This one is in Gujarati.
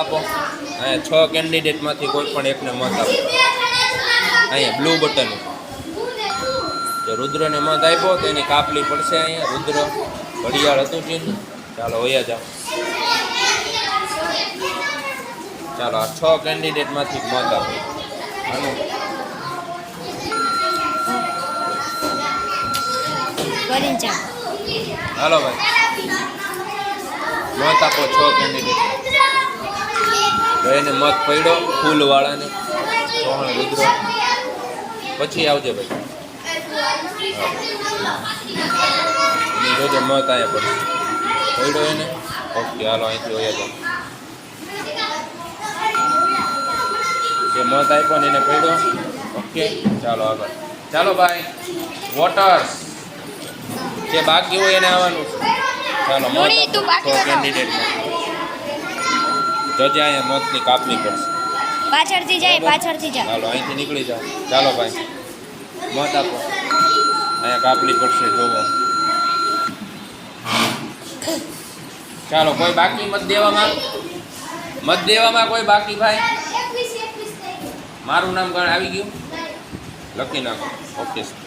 આપો. અહીંયા 6 કેન્ડિડેટમાંથી કોઈ પણ એકને મત આપો. અહીંયા બ્લુ બટન જો રુદ્રને મત આપ્યો તો એની કાપલી પડશે. અહીંયા રુદ્ર ઘડિયાળ હતું ચિહ્ન. ચાલો વયા જાઓ. ચાલો આ 6 કેન્ડિડેટમાંથી મત આપો. આનું હાલો ભાઈ મત આપો 6 કેન્ડિડેટ. તો એને મત પડ્યો ફૂલવાળાને ચૌહાણ રુદ્ર. પછી આવજે ભાઈ એની જોજે મત અહીંયા પડશે. પડ્યો એને. ઓકે હાલો અહીંથી વયા જાઓ. જે મત આપ્યો ને એને પડ્યો. ઓકે ચાલો આગળ. ચાલો ભાઈ વોટર્સ જે બાકી હોય એને આવવાનું છે. ચાલો મત કેન્ડિડેટમાં જજે અહીંયા મતની કાપણી પડશે. પાછળથી જાય પાછળથી જા. ચાલો અહીંથી નીકળી જાઓ. ચાલો ભાઈ મત આપો. અહીંયા કાપણી પડશે જોવો. ચાલો કોઈ બાકી મત દેવામાં કોઈ બાકી ભાઈ? મારું નામ આવી ગયું લખી નાખો. ઓકે.